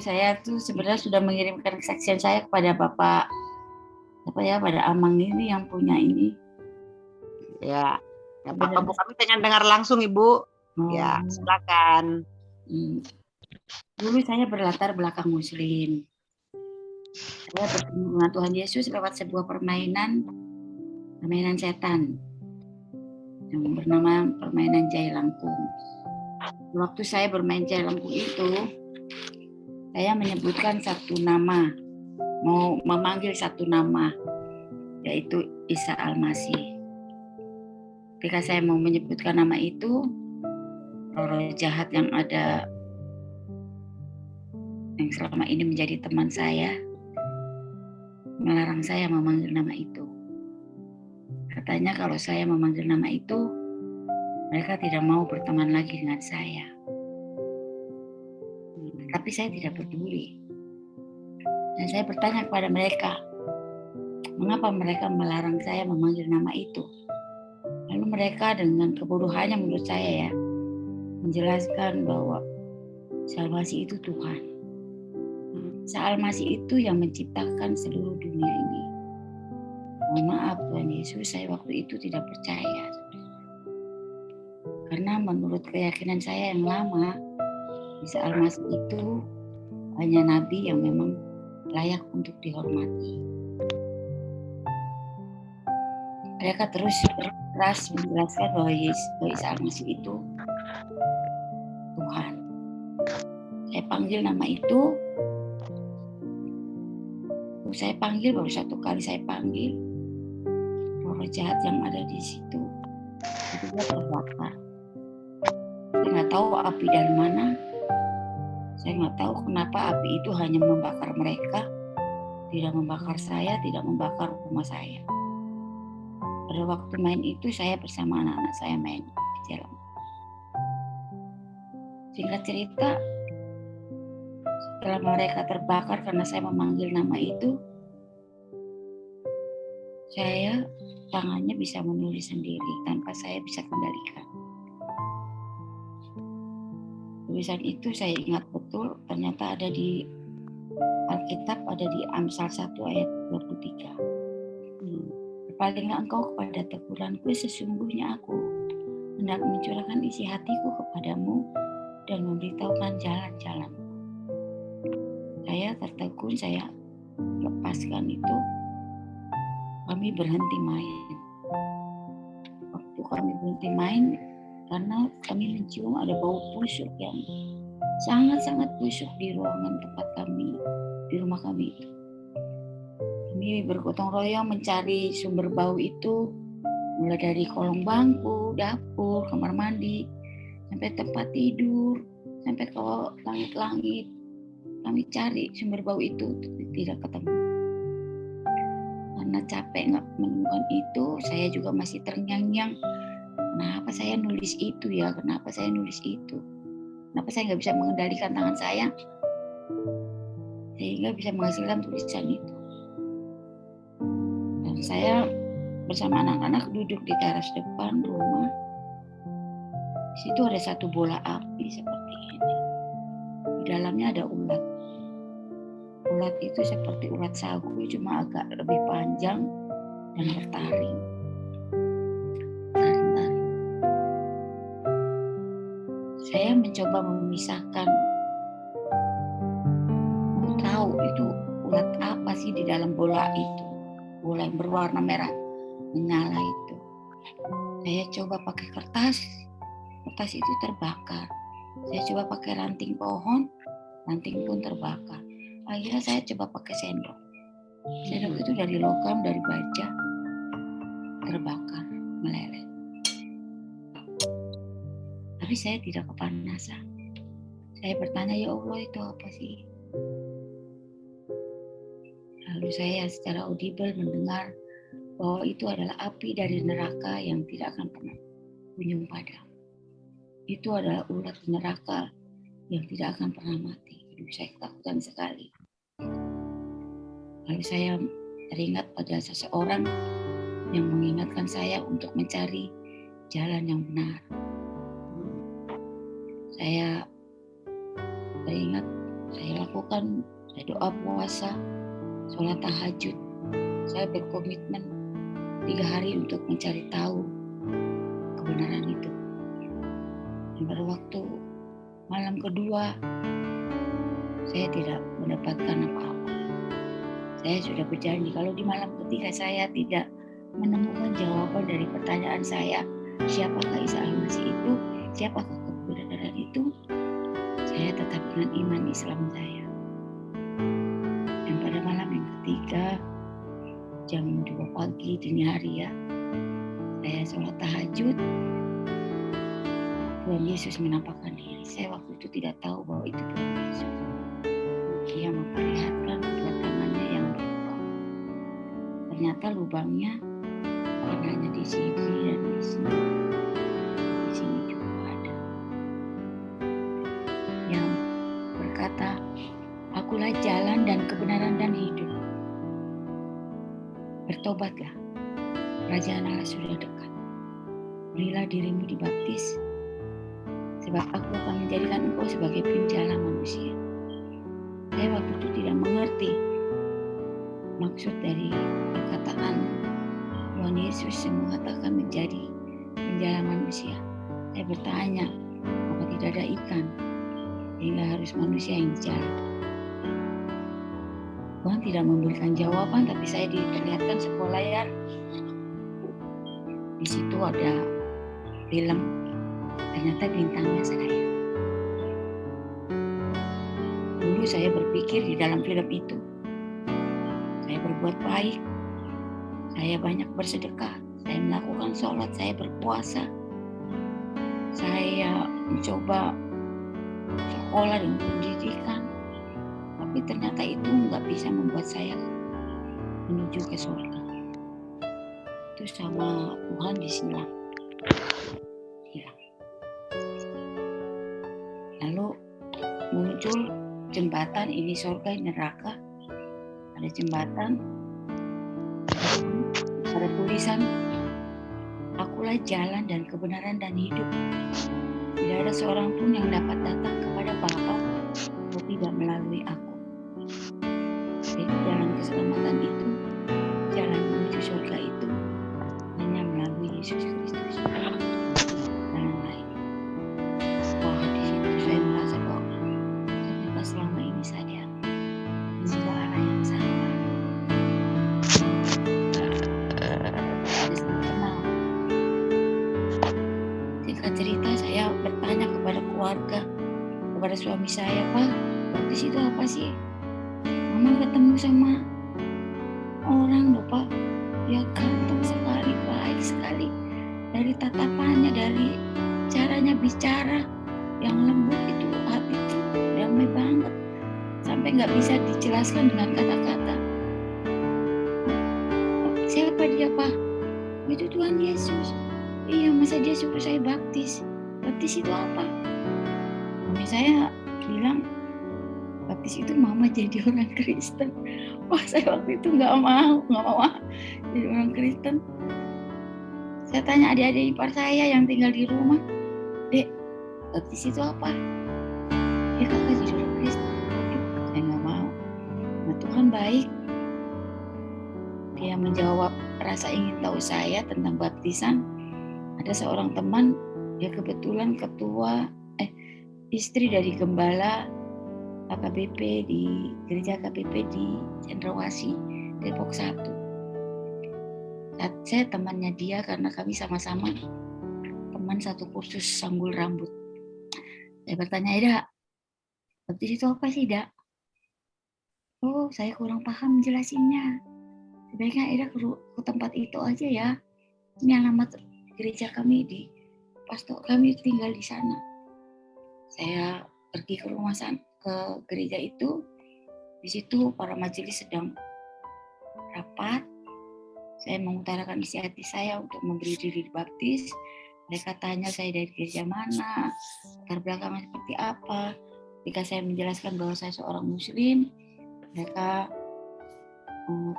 saya tuh sebenarnya sudah mengirimkan kesaksian saya kepada Bapak pada Amang ini yang punya ini. Ya, nggak apa-apa Bu, kami pengen dengar langsung Ibu. Ya, silakan. Dulu saya berlatar belakang Muslim. Saya bertemu dengan Tuhan Yesus lewat sebuah permainan setan yang bernama permainan Jai Langkung. Waktu saya bermain Jai Langkung itu, saya menyebutkan satu nama, mau memanggil satu nama, yaitu Isa Al-Masih. Ketika saya mau menyebutkan nama itu, roh jahat yang ada, yang selama ini menjadi teman saya, melarang saya memanggil nama itu. Katanya kalau saya memanggil nama itu, mereka tidak mau berteman lagi dengan saya. Tapi saya tidak peduli. Dan saya bertanya kepada mereka, mengapa mereka melarang saya memanggil nama itu? Lalu mereka dengan kebodohannya menurut saya menjelaskan bahwa Isa Al-Masih itu Tuhan. Isa Al-Masih itu yang menciptakan seluruh dunia ini. Mohon maaf Tuhan Yesus, saya waktu itu tidak percaya. Karena menurut keyakinan saya yang lama, Isa Al-Masih itu hanya nabi yang memang layak untuk dihormati. Mereka terus keras menjelaskan bahwa Isa Al-Masih itu Tuhan. Saya panggil nama itu, saya panggil baru satu kali saya panggil, roh jahat yang ada di situ itu dia terbakar. Saya nggak tahu api dari mana. Saya nggak tahu kenapa api itu hanya membakar mereka, tidak membakar saya, tidak membakar rumah saya. Pada waktu main itu saya bersama anak-anak saya main di jalan. Singkat cerita, setelah mereka terbakar karena saya memanggil nama itu, saya tangannya bisa menulis sendiri tanpa saya bisa kendalikan. Tulisan itu saya ingat betul, ternyata ada di Alkitab, ada di Amsal 1 ayat 23. Berpalinglah engkau kepada teguranku, sesungguhnya aku hendak mencurahkan isi hatiku kepadamu dan memberitahukan jalan-jalanmu. Saya tertegun, saya lepaskan itu. Kami berhenti main. Waktu kami berhenti main, karena kami mencium ada bau busuk yang sangat-sangat busuk di ruangan tempat kami, di rumah kami itu. Kami bergotong royong mencari sumber bau itu, mulai dari kolong bangku, dapur, kamar mandi, sampai tempat tidur, sampai ke langit-langit. Kami cari sumber bau itu, tidak ketemu. Karena capek nggak menemukan itu, saya juga masih terngiang-ngiang. Kenapa saya nulis itu ya? Kenapa saya nulis itu? Kenapa saya nggak bisa mengendalikan tangan saya sehingga bisa menghasilkan tulisan itu? Dan saya bersama anak-anak duduk di teras depan rumah. Di situ ada satu bola api seperti ini. Di dalamnya ada ulat. Ulat itu seperti ulat sagu, cuma agak lebih panjang dan bertaring. Saya mencoba memisahkan, mau tahu itu ulat apa sih di dalam bola itu, bola yang berwarna merah menyala itu. Saya coba pakai kertas itu terbakar. Saya coba pakai ranting pohon, ranting pun terbakar. Akhirnya saya coba pakai sendok. Sendok itu dari logam, dari baja, terbakar, meleleh. Tapi saya tidak kepanasan. Saya bertanya, ya Allah itu apa sih? Lalu saya secara audible mendengar bahwa itu adalah api dari neraka yang tidak akan pernah kunjung padam. Itu adalah ulat neraka yang tidak akan pernah mati. Hidup saya ketakutan sekali. Lalu saya teringat pada seseorang yang mengingatkan saya untuk mencari jalan yang benar. Saya teringat saya lakukan. Saya doa puasa, sholat tahajud. Saya berkomitmen 3 hari untuk mencari tahu kebenaran itu. Dan pada waktu malam kedua, saya tidak mendapatkan apa-apa. Saya sudah berjanji kalau di malam ketiga saya tidak menemukan jawaban dari pertanyaan saya, siapakah Isa Al-Masih itu, siapakah kebenaran itu, saya tetap dengan iman Islam saya. Dan pada malam yang ketiga, jam 2 pagi dini hari ya, saya sholat tahajud. Tuhan Yesus menampakkan diri. Saya waktu itu tidak tahu bahwa itu Tuhan Yesus. Dia memperlihatkan kedua tangannya yang berlubang. Ternyata lubangnya bukan hanya di sini dan di sini. Di sini juga ada. Yang berkata, "Akulah jalan dan kebenaran dan hidup. Bertobatlah, kerajaan Allah sudah dekat. Berilah dirimu dibaptis, sebab aku akan menjadikan engkau sebagai penjala manusia." Saya waktu itu tidak mengerti maksud dari perkataan Tuhan Yesus yang mengatakan menjadi penjala manusia. Saya bertanya, apa tidak ada ikan? Sehingga harus manusia yang jalan. Tuhan tidak memberikan jawaban, tapi saya diperlihatkan sebuah layar. Di situ ada film, ternyata bintangnya saya. Dulu saya berpikir di dalam film itu, saya berbuat baik, saya banyak bersedekah, saya melakukan sholat, saya berpuasa, saya mencoba sekolah dan pendidikan, tapi ternyata itu nggak bisa membuat saya menuju ke surga. Itu sama Tuhan disilang. Lalu muncul jembatan, ini surga, ini neraka. Ada jembatan, ada tulisan, "Akulah jalan dan kebenaran dan hidup. Tidak ada seorang pun yang dapat datang kepada Bapa kalau tidak melalui aku." Jadi jalan keselamatan itu, jalan menuju surga itu hanya melalui Yesus Kristus. Jalan lain. Wah, di situ saya merasa bahwa ternyata selama ini saya menyembah Allah yang sama. Ada salah kenal. Singkat cerita, saya bertanya kepada keluarga, kepada suami saya, "Pak, baptis itu apa sih?" "Mama ketemu sama orang loh, Pak. Dia ganteng sekali, baik sekali. Dari tatapannya, dari caranya bicara yang lembut itu, hati itu damai banget. Sampai nggak bisa dijelaskan dengan kata-kata." "Siapa dia, Pak?" "Itu Tuhan Yesus." "Iya, masa dia suruh saya baptis? Baptis itu apa?" Suami saya bilang, "Baptis itu Mama jadi orang Kristen." Wah, saya waktu itu nggak mau jadi orang Kristen. Saya tanya adik-adik ipar saya yang tinggal di rumah, "Dek, baptis itu apa?" "Ya, kakak jadi orang Kristen." Saya nggak mau. Nah, Tuhan baik. Dia menjawab rasa ingin tahu saya tentang baptisan. Ada seorang teman, dia kebetulan istri dari gembala KKBP di gereja KBP di Cendrawasih, Depok 1. Saya temannya dia karena kami sama-sama teman satu kursus sanggul rambut. Saya bertanya, "Ida, baptis itu apa sih, Ida?" "Oh, saya kurang paham jelasinnya. Sebaiknya Ida ke tempat itu aja ya. Ini alamat gereja kami di pastor kami tinggal di sana." Saya pergi ke ke gereja itu. Di situ para majelis sedang rapat. Saya mengutarakan isi hati saya untuk memberi diri dibaptis. Mereka tanya saya dari gereja mana, latar belakangnya seperti apa. Ketika saya menjelaskan bahwa saya seorang muslim, mereka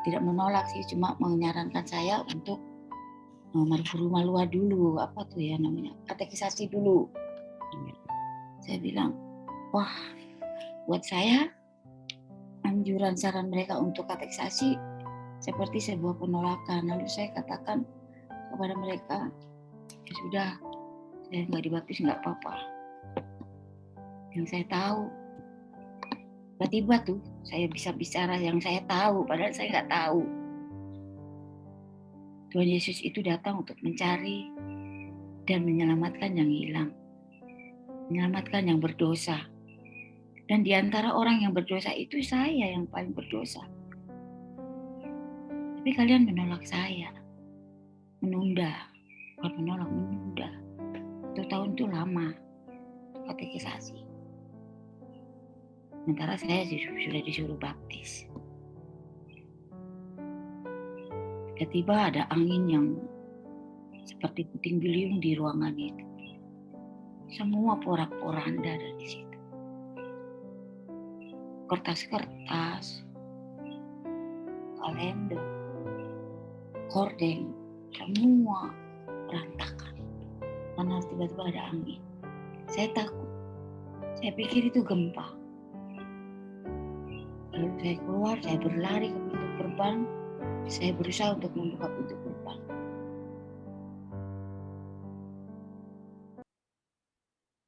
tidak menolak sih, cuma menyarankan saya untuk marfuru malua dulu, apa tuh ya namanya, katekisasi dulu. Saya bilang, wah, buat saya anjuran saran mereka untuk kateksasi seperti sebuah penolakan. Lalu saya katakan kepada mereka, ya sudah, saya nggak dibaptis nggak apa-apa. Yang saya tahu, tiba-tiba tuh saya bisa bicara yang saya tahu, padahal saya nggak tahu. Tuhan Yesus itu datang untuk mencari dan menyelamatkan yang hilang, menyelamatkan yang berdosa. Dan di antara orang yang berdosa itu saya yang paling berdosa. Tapi kalian menolak saya, menunda, bukan menolak, menunda. 1 tahun itu lama katekisasi. Sementara saya sudah disuruh baptis. Tiba-tiba ada angin yang seperti puting beliung di ruangan itu. Semua porak-poranda ada di situ. Kertas-kertas, kalender, kordeng, semua berantakan. Karena tiba-tiba ada angin. Saya takut. Saya pikir itu gempa. Lalu saya keluar, saya berlari ke pintu gerbang. Saya berusaha untuk membuka pintu